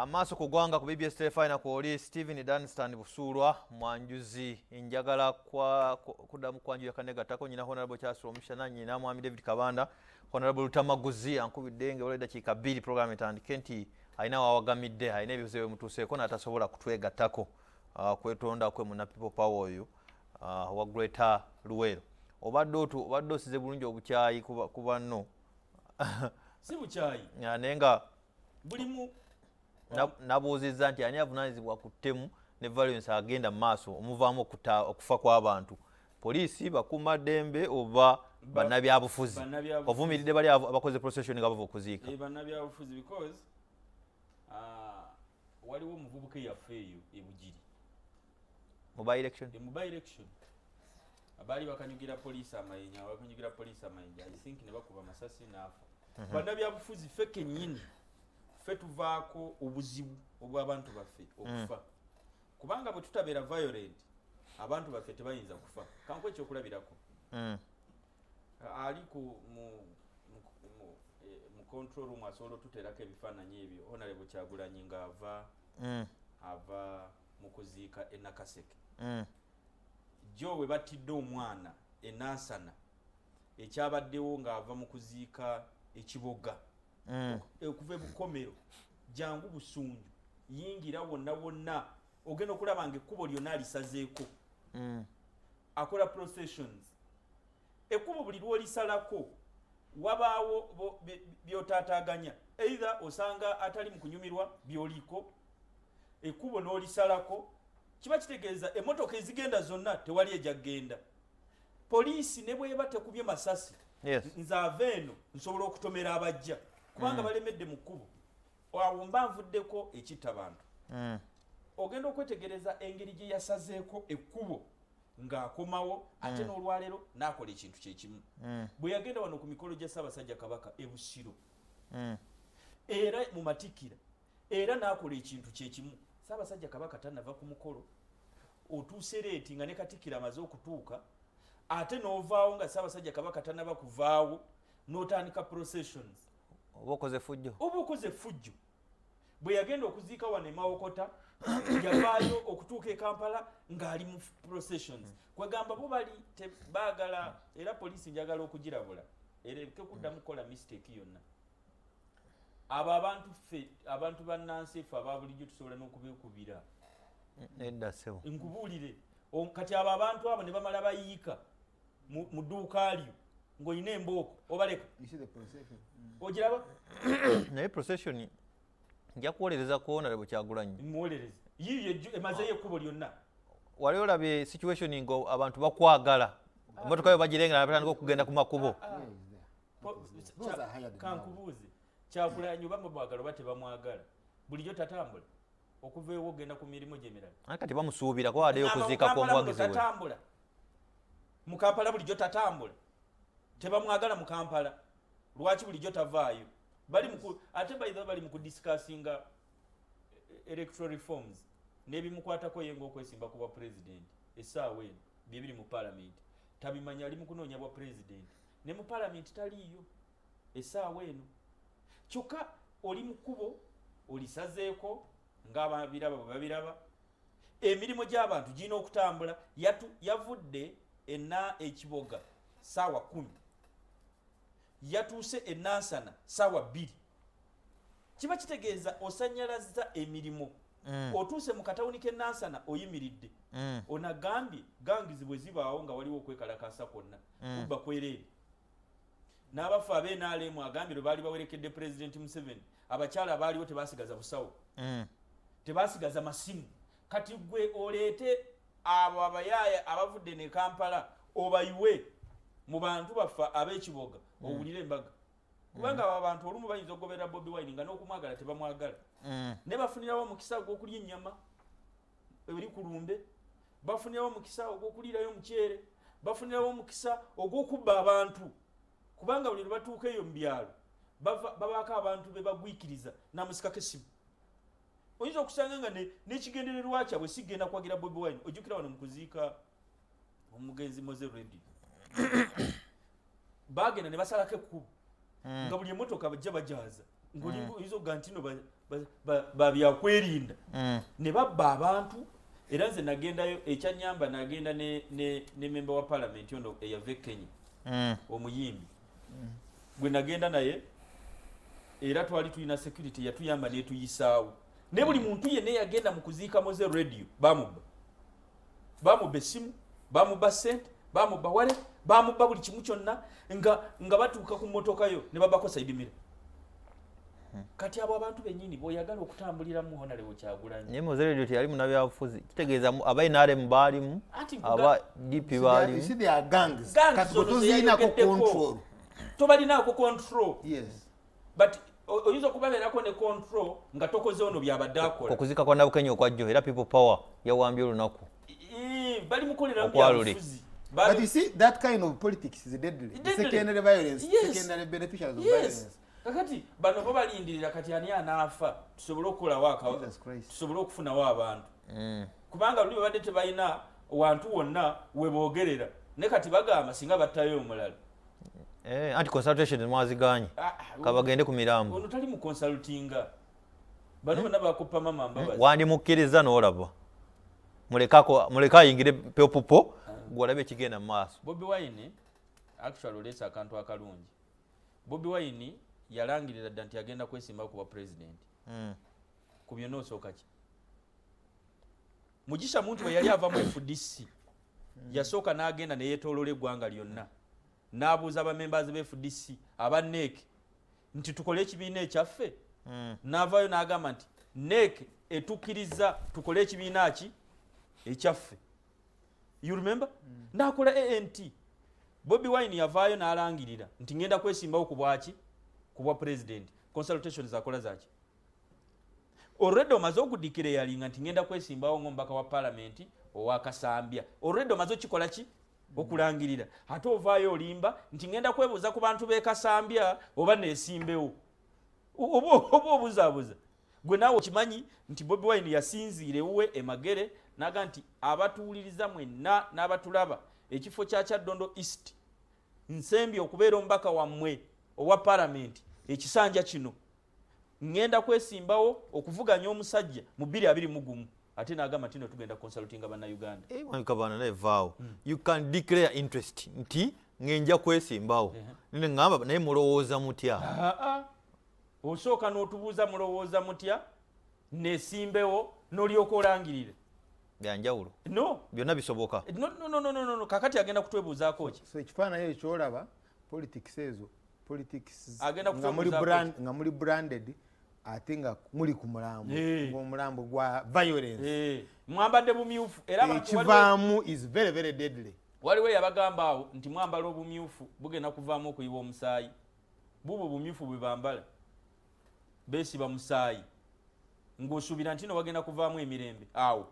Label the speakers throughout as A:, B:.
A: Amaaso ku ggwanga ku BBS Telefina kwoli Stephen Dunstan Busulwa mwanjuzi njagala kuddamu kwanjuya kanegatako nyina Honorable Charles Omushana nyina Mwami David Kabanda Honorable Lutamaguzi ankubidde nga oleda kika 2 program etandike nti alina wawagamidde alina ebibuzo bimutuuseeko n'atasobola kutwegattako kwetonda kwe muna people power oyo wa Greater Luwero obadde osize bulungi obukyayi ku banno
B: si bukyayi
A: nenga
B: bulimu
A: nabuuzizza nti ani avunaanyizibwa ku ttemu ne violence agenda mu maaso omuvaamu okufa kw'abantu poliisi bakuumaddembe oba bannabyabufuzi ovumiridde bali abakoze procession nga bava okuziika
B: bannabyabufuzi because waliwo omuvubuka eyaffe eyo ebugiri
A: mu by election
B: abaali bakanyugira poliisi amayinja I think ne bakuba masasi n'afa bannabyabufuzi ffe kennyini ffe tuvaako obuzibu obw'abantu baffe okufa kubanga bwe tutabeera violent abantu baffe tebayinza kufa kanku ekyokulabirako ali mu control room asobola otuteerako ebifaananyi ebyo Honorable Kyagulanyi nga ava mu kuziika Nakaseke jo we battidde omwana Nansana ekyabaddewo ng'ava mu kuziika Ekiboga okuva ebukomero jangu busunju yingira wonna ogenda okulaba nga ekkubo lyonna alisazeeko akola processions ekkubo buli lwolisalako wabaawo byotaataganya either osanga atali mu kunyumirwa byoliko ekkubo n'olisalako kiba kitegeeza emmotoka ezigenda zonna tewali ejagenda poliisi ne bweba tekubye masasi nzaava eno nsobola okutomera abajja kubanga balemedde mu kkubo awo mba nvuddeko ekitta bantu ogenda okwetegereza engeri gye yasazeeko ekkubo ng'akomawo ate n'olwaleero n'akola ekintu kyekimu bwe yagenda wano ku mikolo gya Ssaabasajja Kabaka e Busiro era mu Matikkira era n'akola ekintu kyekimu Ssaabasajja Kabaka tanava ku mukolo otuuse leeti nga ne Katikkiro amaze okutuuka ate n'ovaawo nga Ssaabasajja Kabaka tanaba kuvaawo n'otandika processions
A: oba okoze fujjo bwe yagenda okuziika wano e Mawokota yavaayo okutuuka e Kampala ng'ali mu processions kwegamba bo bali tebaagala era poliisi njagala okugirabula ereke kuddamu kukola mistake yonna abo abantu bannansi ffe aba bulijjo tusobola n'okubeekubira edda sebo
B: nkubuulire kati abo abantu abo ne bamala bayiika mu dduuka lyo ng'olina embooko obaleka ogiraba
A: naye procession nja kuwolereza ku Honorable Kyagulanyi
B: muwolereze yiyo emazeyo ekkubo lyonna
A: wali olabye situation ngo abantu bakwagala emmotoka yo bagirenga batandika okugenda ku makubo
B: kankubuuze Kyagulanyi oba mwagala oba tebamwagala bulijjo tatambula okuva ewo ogenda ku mirimu gy'emirala
A: kati bamusuubira ko adeyo okuziika kw'omuwagizi we
B: tatambula mu Kampala bulijjo tatambula tebamwagala mu Kampala lwaki bulijjo tavaayo ate bayiza bali mu kudiscussinga electoral reforms n'ebimukwatako ye ng'okwesimba ku bwa president essaawa eno bibiri mu parliament tabimanya ali mu kunoonya bwa president ne mu parliament taliiyo essaawa eno kyokka oli mu kkubo olisazeeko ng'ababiraba bwe babiraba emirimu gy'abantu girina okutambula yavudde Ekiboga ssaawa 10 yatuuse e Nansana ssaawa 2 kiba kitegeeza osanyalaza emirimu otuuse mu katawuni k'e Nansana oyimiridde onagambye gangizi bwe zibaawo nga waliwo okwekalakasa kwonna kubba kwereere n'abafu ab'e NRM agambye lwe baali bawerekedde President Museveni abakyala baaliwo tebaasigaza busawo tebaasigaza masimu kati gwe oleete abo abayaaya abavudde ne Kampala obayiwe mu bantu baffe ab'Ekiboga owulire embaga kubanga abo abantu olumu bayinza okugoberera Bobi Wine nga n'okumwagala tebamwagala ne bafunirawo omukisa ogw'okulya ennyama eri ku lumbe bafunirawo omukisa ogw'okuliirayo omukyere bafunirawo omukisa ogw'okubba abantu kubanga buli lwe batuuka eyo mu byalo babaako abantu be bagwikiriza n'amusikako essimu oyinza okusanga nga n'ekigendererwa kyabwe sigenda kwagira Bobi Wine ojjukira wano mu kuziika omugenzi Moze Radio bagenda ne basalako ekkubo nga buli emmotoka bajja bajaaza ngolingo izo gantino babyakwerinda ne babba abantu era nze nagendayo ekyanyamba nagenda ne member wa parliament ono eyave Kenya omuyimbi gwe nagenda naye era twali tulina security yatuyamba netuyisaawo ne buli muntu yenna yagenda mu kuziika moze radio bamubba essimu bamubba sente bamubba wale bamubba buli kimu kyonna nga batuuka ku mmotoka yo ne babako saidimira kati abo abantu bennyini boyagala okutambulira mu Honorable Kyagulanyi
A: ne moze radio teyali munabyabufuzi kitegeeza aba NRM baalimu aba DP baalimu
C: you see they are gangs katozina ko control
B: tobalinaako control
C: yes
B: but oyinza okubabeerako ne control nga tokoze ono byabadde
A: okuzika kwa Nabukenya okwajjo era people power yawambye olunaku
B: bali mukolera byabufuzi.
C: But you see that kind of politics is deadly. Secondary violence, secondary beneficiaries of violence.
B: Kakati bano bo balindirira kati ani anaafa tusobole okukola waka tusobole okufuna wa abantu kubanga luli babadde tebalina wantu wonna weboogerera ne kati bagamba singa battayo omulala
A: anti consultation mwaziganye kabagende ku mirambo
B: ono tali mu consultinga bano bana bakupa mama mbabazi
A: wandi mukkiriza n'olaba muleka ayingire peopupo gwalabe kigenda mu maaso.
B: Bobi Wine actually olesa akantu akalungi. Bobi Wine yalangirira dda nti agenda kwesimba kuba president ku byonna osooka ki Mugisha muntu bwe yali ava mu FDC yasooka n'agenda ne yeetoolola eggwanga lyonna n'abuuza abamembers be FDC aba NEC nti tukole ekibiina ekyaffe n'avaayo n'agamba nti NEC etukkiriza tukole ekibiina ki ekyaffe. You remember? N'akola ANT. Bobi Wine yavaayo n'alangirira nti ngenda kwesimbawo ku bwaki kuba president. Consultations akola zaki. Already omaze okudikire yalinga nti ngenda kwesimbawo ng'omubaka wa parliament owa Kasambya. Already omaze okikola ki okulangirira. Ate ovaayo olimba nti ngenda kwebuuza ku bantu b'e Kasambya oba neesimbewo. Oba obuzaabuza. Gwe naawe okimanyi nti Bobi Wine yasinziire uwe emagere naga nti abatuuliriza mwenna n'abatulaba ekifo kya Kyaddondo East nsembye okubeera omubaka wammwe owa parliament ekisanja kino ngenda kwesimbawo okuvuganya omusajja mu 2021 ate n'agamba tino tugenda consulting abana Uganda.
A: Kabanda naye vaawo you can declare interest nti ngenja kwesimbawo nene ngamba naye mulowooza mutya
B: osooka n'otubuuza mulowooza mutya nesimbewo n'olyoka olangirire
A: byanjawulo
B: no
A: byonna bisoboka
B: no kakati agenda kutwebuuzaako ki
C: so ekifaananyi ekyolaba politics
B: agenda
C: nga muli branded ate nga muli ku mulambo ng'omulambo gwa violence
B: mwambadde bumyufu era
C: ekivaamu is very very deadly.
B: Waliwo yabagamba awo nti mwambala obumyufu bugenda kuvaamu okuyiwa omusaayi bubo bumyufu bwe bambala beesiba musaayi ng'osuubira nti no bagenda kuvaamu emirembe awo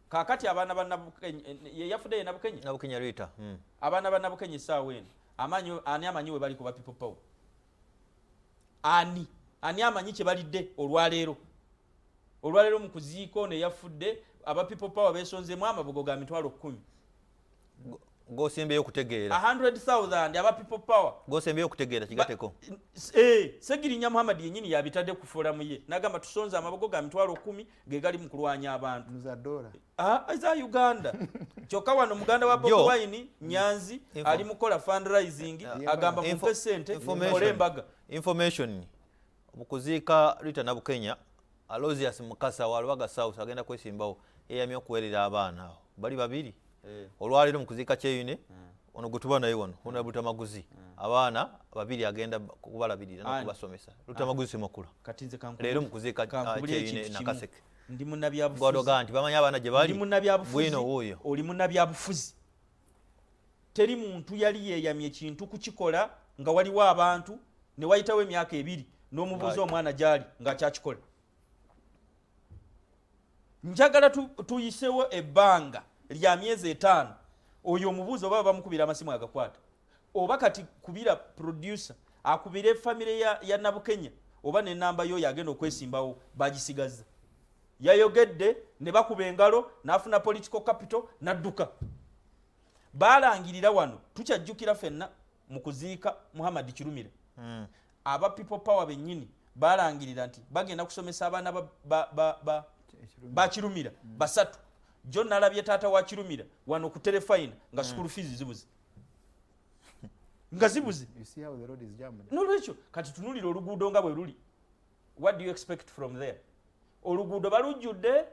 B: kakati abaana ba Nabukenya yafudde
A: Nabukenya Rita
B: abaana ba Nabukenya essaawa eno ani amanyi we bali kuba people power ani amanyi kye balidde olwaleero mu kuziika ono eyafudde aba people power beesonzemu amabugo ga mitwalo 10
A: gosembeyo okutegeera
B: 100,000 aba people power
A: gosembeyo okutegeera kigateko
B: Segirinya Muhammad yennyini yabitadde ku foramu ye n'agamba tusonze amabugo ga mitwalo 10 ge gali mu kulwanya abantu
C: za dola
B: za Uganda kyokka wano muganda wa Bobi Wine Nyanzi ali mukola fundraising agamba mu sente mukole embaga
A: information okuziika Rita Nabukenya Alozias Mukasa wa Lubaga South agenda kwesimbawo eyamye okuwerera abaana awo bali babiri olwaleero mu kuziika kyeyune ono gwe tuba naye wano ono Lutamaguzi abaana babiri agenda kubalabirira n'okubasomesa Lutamaguzi Semakula leero mu kuziika kyeyune Nakaseke
B: ndi munnabyabufuzi
A: gwadoga nti bamanyi abaana gye bali bwino wuuyo
B: oli munnabyabufuzi teri muntu yali yeeyamye ekintu kukikola nga waliwo abantu ne wayitawo emyaka 2 n'omubuuza omwana gyali ng'akyakikola. Njagala tuyisewo ebbanga lya myezi 5 oyo omubuuza oba bamukubira amasimu agakwata oba kati kubira producer akubire family ya Nabukenya oba ne namba yo yagenda okwesimbawo bagisigaza yayogedde ne bakuba engalo n'afuna political capital n'adduka balangirira wano tukyajjukira fenna mu kuziika Muhammad Kirumira aba people power bennyini balangirira nti bagenda kusomesa abaana ba Kirumira basatu. John nalabye taata wa Kirumira wano ku telefine nga school fees zibuze. Nga zibuze.
C: You see how the road is jammed.
B: Nolwekyo kati tunulira oluguudo nga bwe luli. What do you expect from there? Oluguudo balujjudde,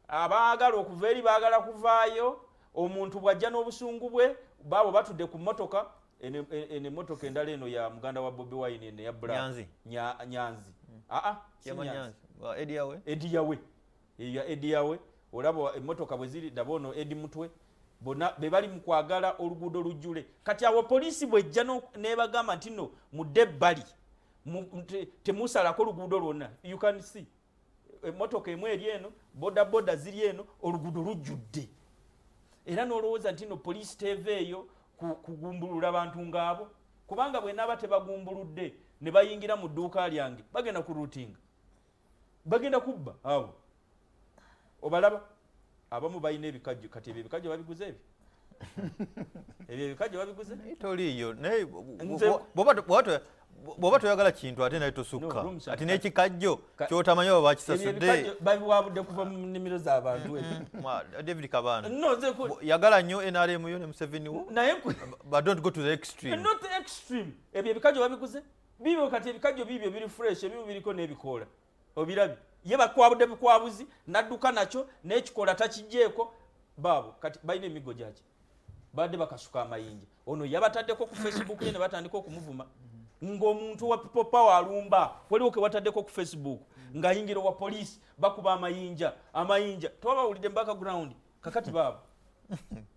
B: abaagala okuva eri baagala kuvaayo, omuntu bw'ajja n'obusungu bwe baabo batudde ku mmotoka. Ene motoka endala eno ya muganda wa Bobi Wine ne ya Nyanzi. Nyanzi.
A: Nyanzi.
B: Ediyawe. Olabo emmotoka bwe ziri dabono edi mutwe. Bona be bali mu kwagala oluguudo lujjule. Kati awo poliisi bw'ejja n'ebagamba nti no mudde ebbali. Temusalako oluguudo lwonna. You can see. Emmotoka emu eri eno, boda ziri eno, oluguudo lujjudde. Era n'olowooza nti no poliisi teveeyo kugumbulula abantu ngaabo. Kubanga bwe naaba tebagumbuludde ne bayingira mu dduuka lyange bagenda ku routing. Bagenda kubba awo. Obalaba abamu balina ebikajjo kati ebikajjo babiguze ebyo. Ebyo ebikajjo babiguze?
A: Toliyo naye bw'oba toyagala kintu ate naye tosukka ati n'ekikajjo kyotamanyi oba bakisasudde
B: babiwabudde kuva mu nnimiro z'abantu
A: David Kabanda
B: no
A: yagala nnyo NRM yo ne Museveni wo
B: naye
A: but don't go to the extreme.
B: Not the extreme. Ebyo ebikajjo babiguze bibyo kati ebikajjo bibyo biri fresh ebyo biriko n'ebikoola obirabye ye bakwabudde bikwabuzi nadduka nakyo n'ekikoola takijjeeko baabo kati balina emigo gyaki badde bakasuka amayinja ono yabataddeko ku Facebook ye ne batandika okumuvuma ng'omuntu wa people power alumba waliwo ke wataddeko ku Facebook ng'ayingira wa police bakuba amayinja twabawulidde mu background kakati baabo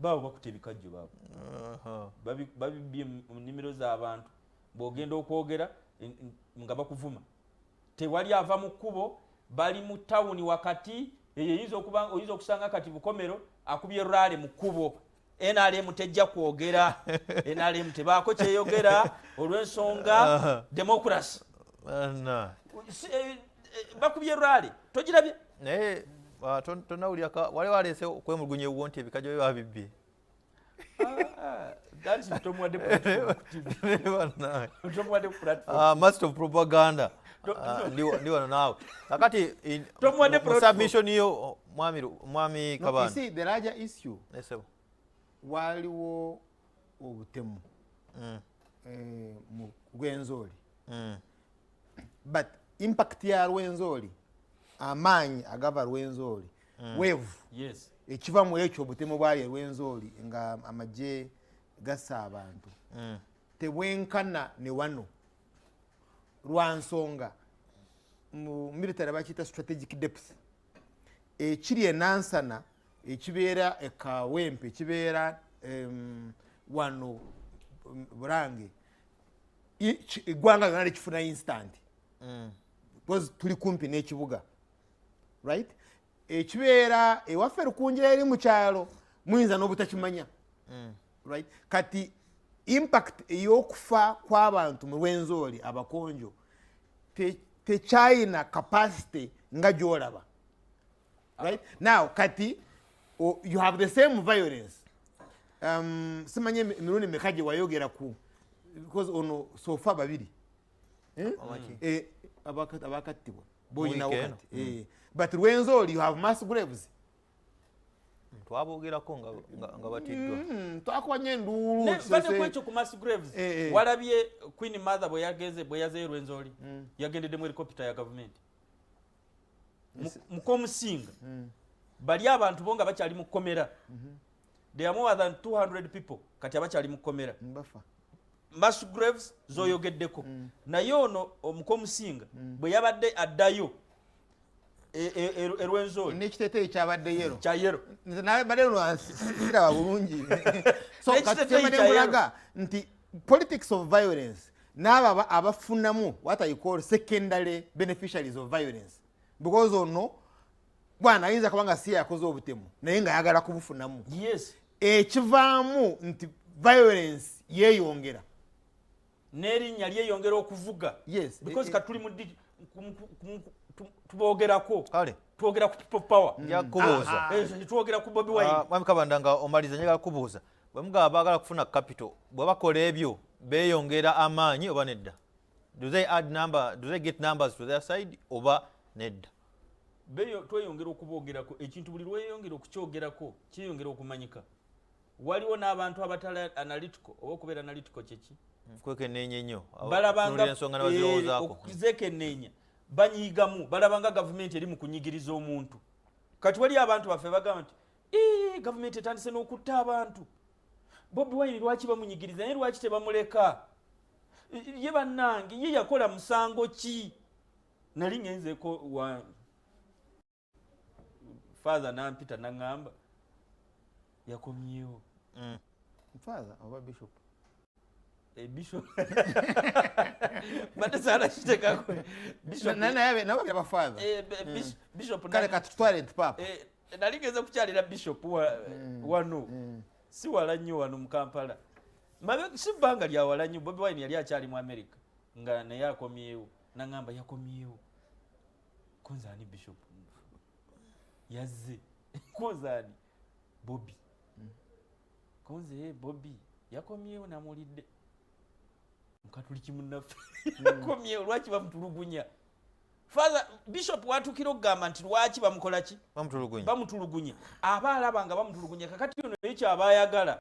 B: bakutte ebikajjo baabo babibye mu nnimiro z'abantu bw'ogenda okwogera nga bakuvuma tewali ava mu kkubo bali mu tawuni wakati oyinza okusanga kati Bukomero akubye rale mu kkubo NRM tejja kwogera NRM tebaako kyeyogera olw'ensonga democracy bakubye rale togirabye
A: naye tonawulira wali waleese okwemulugunya ewuwo nti ebikajjo bye babibye master of propaganda ndi wano naawe kakati mu submission yo mwami Kabanda.
C: You see the larger issue waliwo obutemu mu Rwenzori but impact ya Rwenzori amaanyi agava Rwenzori wevu ekiva mu ekyo obutemu bwali Rwenzori nga amagye gasa abantu tebwenkana ne wano lwansonga mu military bakita strategic depth ekiri enansana ekibeera ekawempe ekibeera wano Burange eggwanga lyonna likifuna instant because tuli kumpi n'ekibuga right ekibeera ewaffe lukunjira eri mu kyalo muyinza n'obutakimanya right kati impact ey'okufa kw'abantu mu Rwenzori abakonjo tekyayina capacity nga gy'olaba right now kati you have the same violence simanye emirundi meka gye wayogera ku because ono sofa babiri abakattibwa boyinawo kati but Rwenzori you have mass graves
A: twabogerako nga batiddwa
C: twakwanye enduulu
B: bate kwekyo ku mass graves walabye Queen Mother bwe yazeyo Rwenzori yagendedde mu helicopter ya government mukomusinga bali abantu bonga bakyali mu komera there are more than 200 people kati abakyali mu komera mass graves zoyogeddeko naye ono omukomusinga bwe yabadde addayo Rwenzori
C: n'ekiteeteeyi kyabadde yero
B: kya yero
C: naye badde siraba bulungi so katemulaga nti politics of violence n'abo abafunamu what I call secondary beneficiaries of violence because ono bwana ayinza kubanga si yakoze obutemu naye nga yagala kubufunamu ekivaamu nti violence yeeyongera
B: n'erinnya lyeyongera okuvuga because katuli mu tubogerako
A: kale
B: twogera ku people power
A: yakubuuza
B: twogera ku Bobi Wine
A: mwami Kabanda nga omaliza njagala kubuuza bwe mugaba baagala kufuna capital bwe bakola ebyo beeyongera amaanyi oba nedda do they get numbers to their side oba nedda?
B: Tweyongera okuboogerako ekintu buli lweyongera okukyogerako kyeyongera okumanyika. Waliwo n'abantu abatala analytical oba okubeera analytical kyeki
A: kwekenneenya nnyo
B: balabanga
A: ensonga ne bazirowoozaako
B: okuzekenneenya banyigamu balabanga gavumenti eri mu kunyigiriza omuntu. Kati wali abantu baffe bagamba nti gavumenti etandise n'okutta abantu. Bobi Wine lwaki bamunyigiriza naye lwaki tebamuleka? Ye bannange ye yakola musango ki? Nali ngenzeko father nampita nangamba yakomyewo.
C: Father oba bishop?
B: Bishop but sala kitekako bishop
C: nabo ya father
B: bishop
C: kale katutwale papa
B: nalingeza kukyalira bishop wano si wala nnyo wano mu Kampala mabe si banga lya wala nnyo. Bobi Wine yali akyali mu America nga naye akomyewo nangamba yakomyewo konzani bishop yazze konzani Bobi konze Bobi yakomyewo namulidde mukatuliki munaffe yakomyewo lwaki bamutulugunya? Father bishop watukira okugamba nti lwaki bamukola ki?
A: bamutulugunya
B: Aba alaba nga bamutulugunya kakati ono ekyo aba ayagala